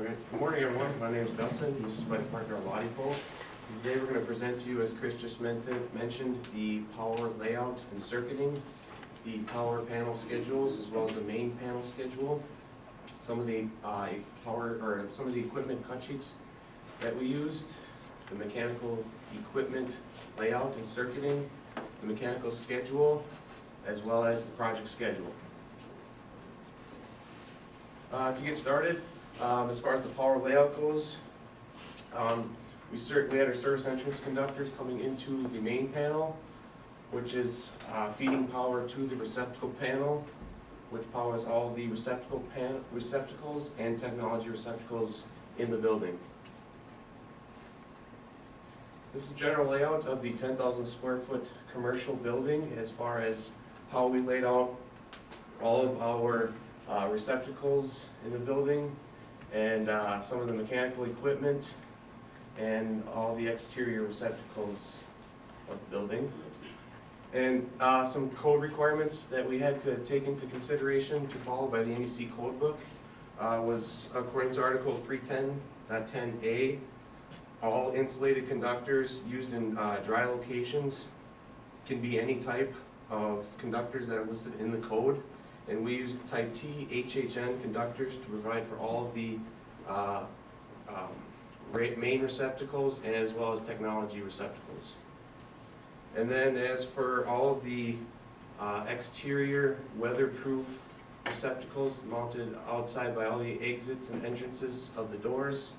Good morning, everyone. My name is Dustin. This is my partner, Lottie Cole. Today we're going to present to you, as Chris just mentioned, the power layout and circuiting, the power panel schedules, as well as the main panel schedule, some of the equipment cut sheets that we used, the mechanical equipment layout and circuiting, the mechanical schedule, as well as the project schedule. To get started, as far as the power layout goes, we had our service entrance conductors coming into the main panel, which is feeding power to the receptacle panel, which powers all the receptacles and technology receptacles in the building. This is a general layout of the 10,000 square foot commercial building as far as how we laid out all of our receptacles in the building, and some of the mechanical equipment, and all the exterior receptacles of the building. And some code requirements that we had to take into consideration to follow by the NEC code book was, according to Article 310.10a, all insulated conductors used in dry locations can be any type of conductors that are listed in the code. And we used type T HHN conductors to provide for all of the main receptacles and as well as technology receptacles. And then as for all of the exterior weatherproof receptacles mounted outside by all the exits and entrances of the doors,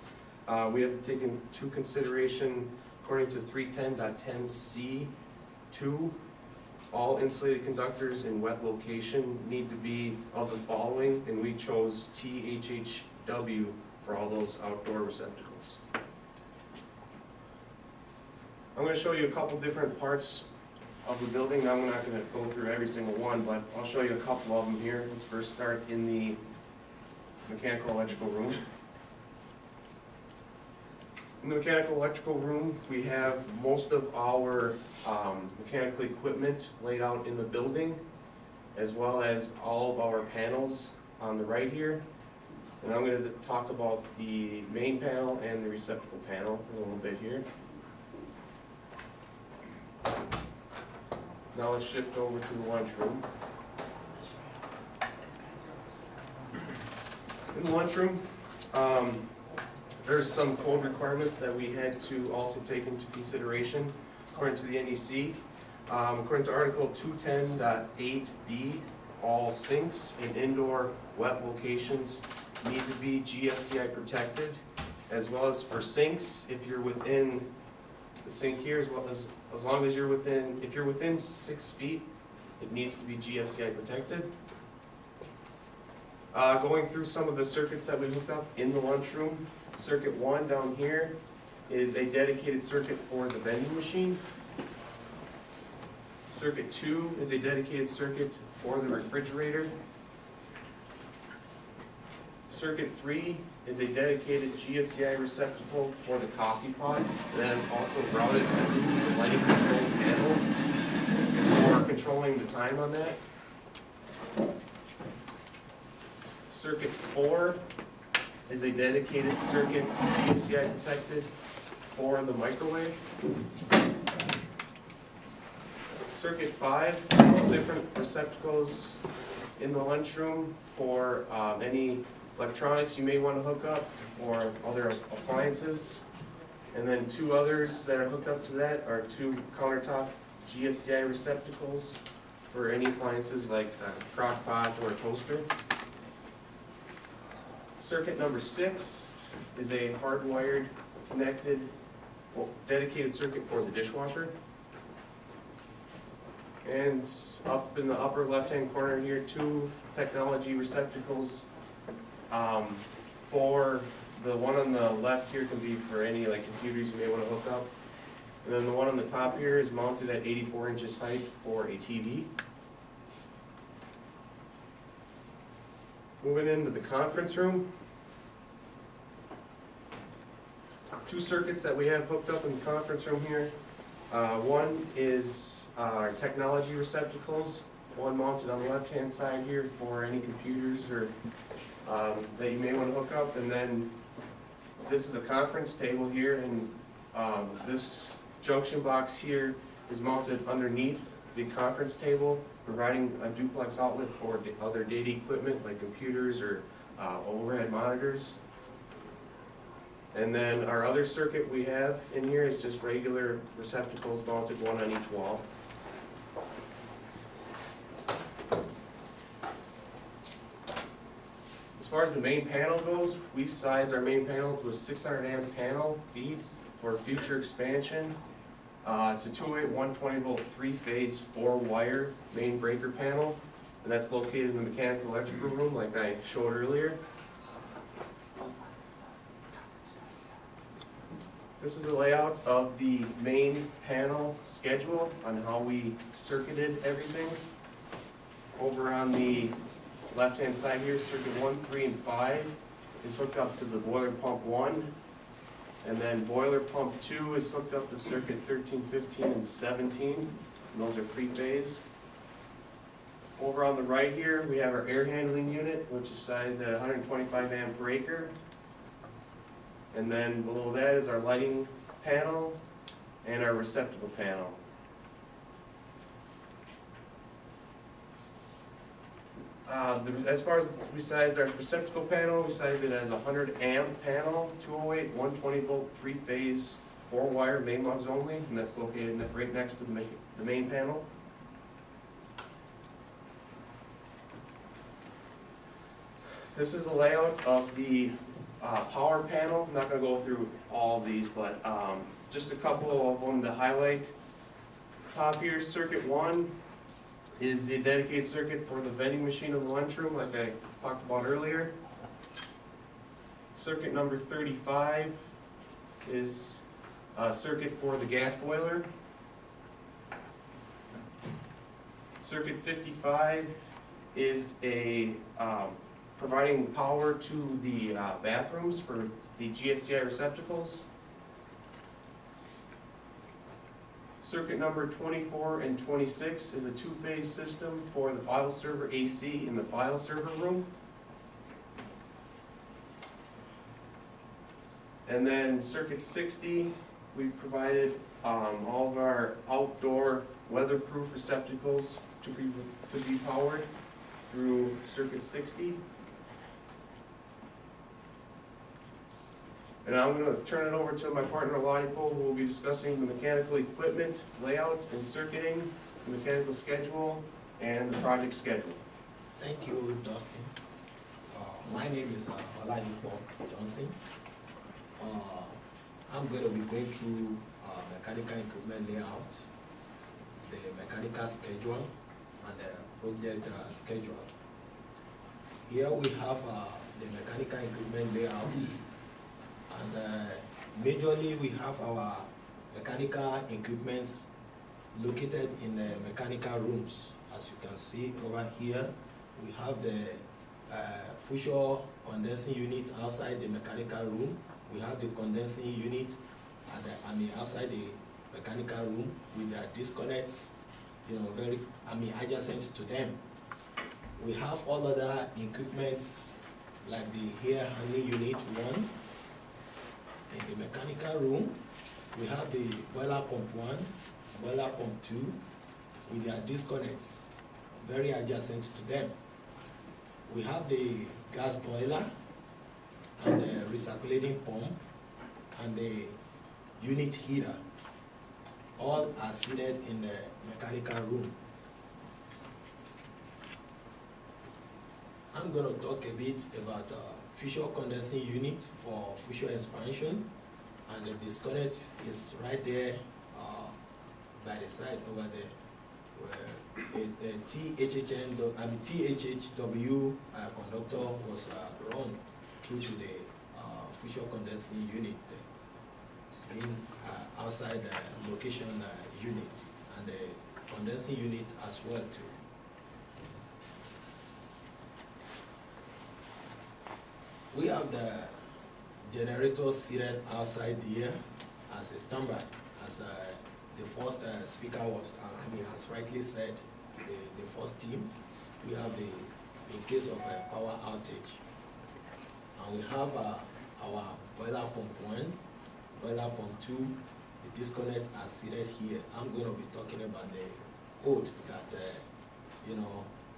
we have to take into consideration, according to 310.10c2, all insulated conductors in wet location need to be of the following, and we chose THHW for all those outdoor receptacles. I'm going to show you a couple different parts of the building. I'm not going to go through every single one, but I'll show you a couple of them here. Let's first start in the mechanical electrical room. In the mechanical electrical room, we have most of our mechanical equipment laid out in the building, as well as all of our panels on the right here. And I'm going to talk about the main panel and the receptacle panel a little bit here. Now let's shift over to the lunchroom. In the lunchroom, there's some code requirements that we had to also take into consideration according to the NEC. According to Article 210.8b, all sinks in indoor wet locations need to be GFCI protected, as well as for sinks, if you're within the sink here, as long as you're within, if you're within 6 feet, it needs to be GFCI protected. Going through some of the circuits that we hooked up in the lunchroom, circuit 1 down here is a dedicated circuit for the vending machine. Circuit 2 is a dedicated circuit for the refrigerator. Circuit 3 is a dedicated GFCI receptacle for the coffee pot that is also routed through the lighting control panel for controlling the time on that. Circuit 4 is a dedicated circuit, GFCI protected, for the microwave. Circuit 5, different receptacles in the lunchroom for any electronics you may want to hook up or other appliances. And then 2 others that are hooked up to that are 2 countertop GFCI receptacles for any appliances like a crock pot or a toaster. Circuit number 6 is a hardwired, connected, dedicated circuit for the dishwasher. And up in the upper left-hand corner here, 2 technology receptacles. For the one on the left here can be for any computers you may want to hook up. And then the one on the top here is mounted at 84 inches height for a TV. Moving into the conference room. 2 circuits that we have hooked up in the conference room here. One is our technology receptacles, one mounted on the left-hand side here for any computers or that you may want to hook up, and then this is a conference table here, and this junction box here is mounted underneath the conference table, providing a duplex outlet for other data equipment like computers or overhead monitors. And then our other circuit we have in here is just regular receptacles mounted one on each wall. As far as the main panel goes, we sized our main panel to a 600 amp panel feed for future expansion. It's a 208 120 volt 3-phase 4-wire main breaker panel, and that's located in the mechanical electrical room like I showed earlier. This is a layout of the main panel schedule on how we circuited everything. Over on the left-hand side here, circuit 1, 3, and 5 is hooked up to the boiler pump 1. And then boiler pump 2 is hooked up to circuit 13, 15, and 17. And those are 3-phase. Over on the right here, we have our air handling unit, which is sized at 125 amp breaker. And then below that is our lighting panel and our receptacle panel. As far as we sized our receptacle panel, we sized it as a 100 amp panel, 208 120 volt 3-phase 4-wire main lugs only, and that's located right next to the main panel. This is the layout of the power panel. I'm not going to go through all of these, but just a couple of them to highlight. Top here, circuit 1 is the dedicated circuit for the vending machine in the lunchroom, like I talked about earlier. Circuit number 35 is a circuit for the gas boiler. Circuit 55 is a providing power to the bathrooms for the GFCI receptacles. Circuit number 24 and 26 is a 2-phase system for the file server AC in the file server room. And then circuit 60, we provided all of our outdoor weatherproof receptacles to be powered through circuit 60. And I'm going to turn it over to my partner Ladipo, who will be discussing the mechanical equipment layout and circuiting, the mechanical schedule, and the project schedule. Thank you, Dustin. My name is Ladipo Johnson. I'm going to be going through mechanical equipment layout, the mechanical schedule, and the project schedule. Here we have the mechanical equipment layout. And majorly we have our mechanical equipments located in the mechanical rooms. As you can see over here, we have the fusion condensing unit outside the mechanical room. We have the condensing unit outside the mechanical room with their disconnects, very adjacent to them. We have all other equipments like the air handling unit 1. In the mechanical room, we have the boiler pump 1, boiler pump 2, with their disconnects very adjacent to them. We have the gas boiler and the recirculating pump and the unit heater. All are seated in the mechanical room. I'm going to talk a bit about fusion condensing unit for fusion expansion, and the disconnect is right there by the side over there, where a THHW conductor was run through to the fusion condensing unit, being outside the location unit, and the condensing unit as well too. We have the generator seated outside here as a standby, as the first speaker has rightly said, the first team. We have in case of a power outage, and we have our boiler pump 1, boiler pump 2. The disconnects are seated here. I'm going to be talking about the code that,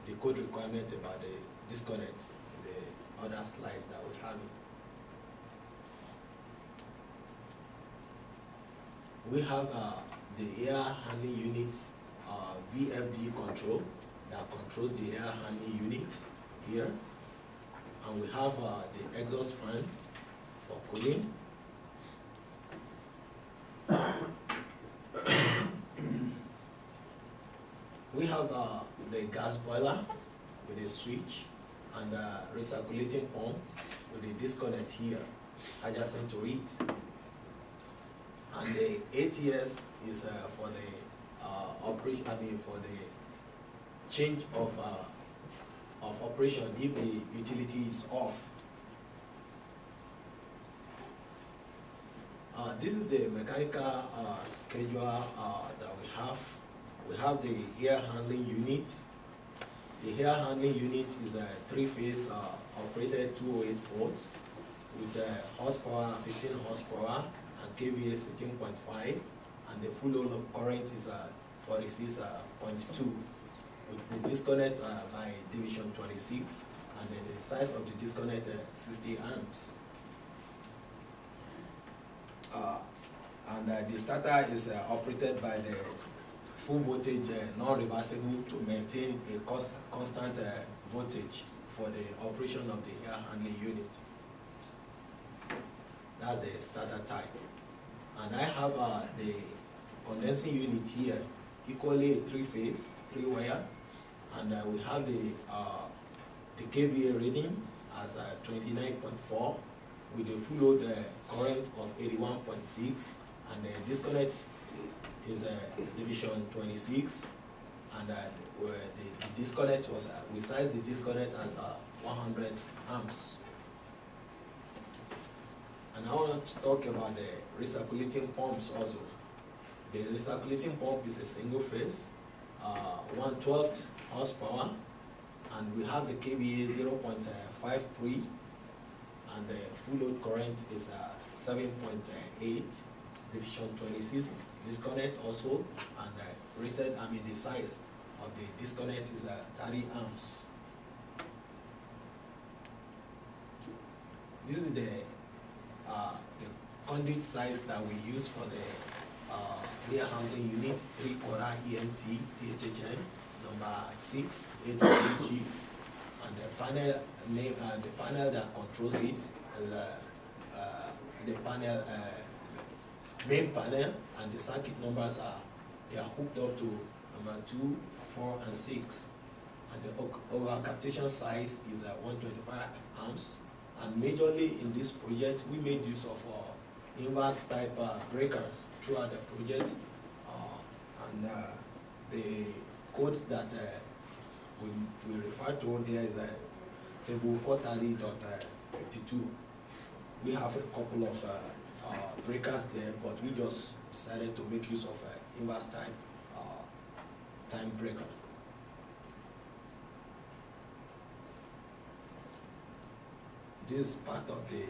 the code requirement about the disconnect in the other slides that we have it. We have the air handling unit VFD control that controls the air handling unit here. And we have the exhaust fan for cooling. We have the gas boiler with a switch and a recirculating pump with a disconnect here adjacent to it. And the ATS is for the operation. For the change of operation if the utility is off. This is the mechanical schedule that we have. We have the air handling unit. The air handling unit is a 3-phase operated 208 volts with horsepower 15 horsepower and kVA 16.5, and the full load current is 46.2 with the disconnect by division 26, and then the size of the disconnect 60 amps. And the starter is operated by the full voltage non-reversible to maintain a constant voltage for the operation of the air handling unit. That's the starter type. And I have the condensing unit here, equally a 3-phase, 3-wire, and we have the kVA reading as 29.4 with the full load current of 81.6, and the disconnect is division 26, and the disconnect was, we sized the disconnect as 100 amps. And I want to talk about the recirculating pumps also. The recirculating pump is a single phase, 1/12 horsepower, and we have the kVA 0.53, and the full load current is 7.8, division 26 disconnect also, and rated, the size of the disconnect is 30 amps. This is the conduit size that we use for the air handling unit, 3/4 EMT THHN number 6 AWG, and the panel name and the panel that controls it is the panel main panel, and the circuit numbers they are hooked up to number 2, 4, and 6, and the over-captation size is 125 amps. And majorly in this project, we made use of inverse type breakers throughout the project, and the code that we refer to there is table 430.52. We have a couple of breakers there, but we just decided to make use of inverse type time breaker. This is part of the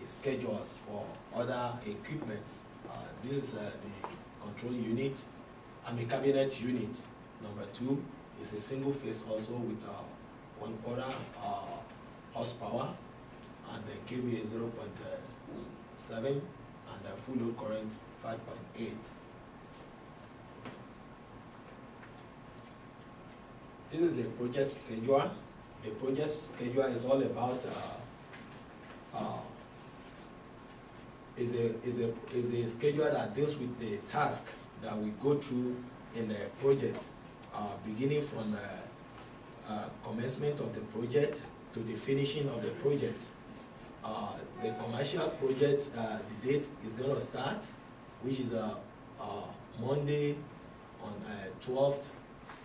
schedules for other equipments. This is the control unit, cabinet unit. Number 2 is a single phase also with 1/4 horsepower, and the kVA 0.7, and the full load current 5.8. This is the project schedule. The project schedule is all about is a schedule that deals with the task that we go through in the project, beginning from commencement of the project to the finishing of the project. The commercial project, the date is going to start, which is Monday on 12th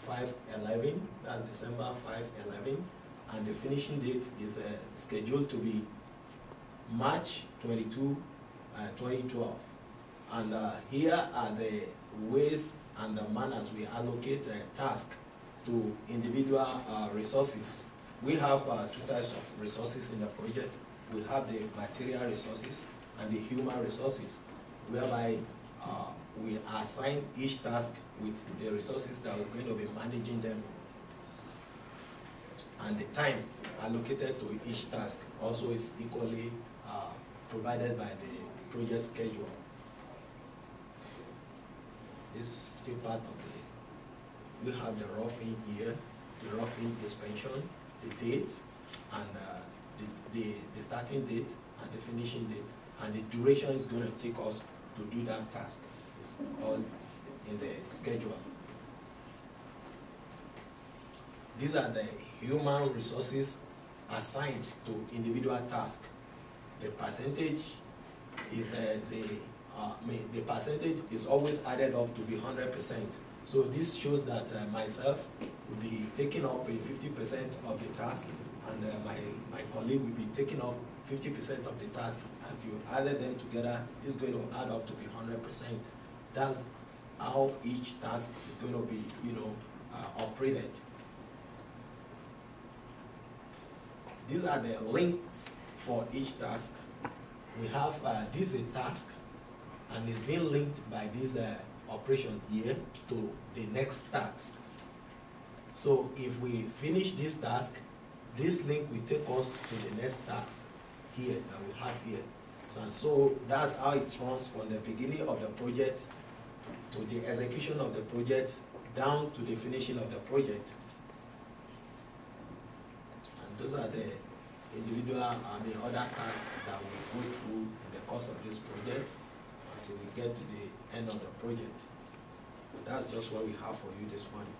5/11, that's December 5/11, and the finishing date is scheduled to be March 22, 2012. And here are the ways and the manners we allocate tasks to individual resources. We have 2 types of resources in the project. we have the material resources and the human resources, whereby we assign each task with the resources that are going to be managing them, and the time allocated to each task also is equally provided by the project schedule. This is still part of the, we have the roughing here, the roughing inspection, the date, and the starting date and the finishing date, and the duration is going to take us to do that task. It's all in the schedule. These are the human resources assigned to individual tasks. The percentage is the percentage is always added up to be 100%. So this shows that myself will be taking up a 50% of the task, and my colleague will be taking up 50% of the task. And if you added them together, it's going to add up to be 100%. That's how each task is going to be, operated. These are the links for each task. We have this is a task, and it's being linked by this operation here to the next task. So if we finish this task, this link will take us to the next task here that we have here. So that's how it runs from the beginning of the project to the execution of the project down to the finishing of the project. And those are the individual other tasks that we go through in the course of this project until we get to the end of the project. That's just what we have for you this morning.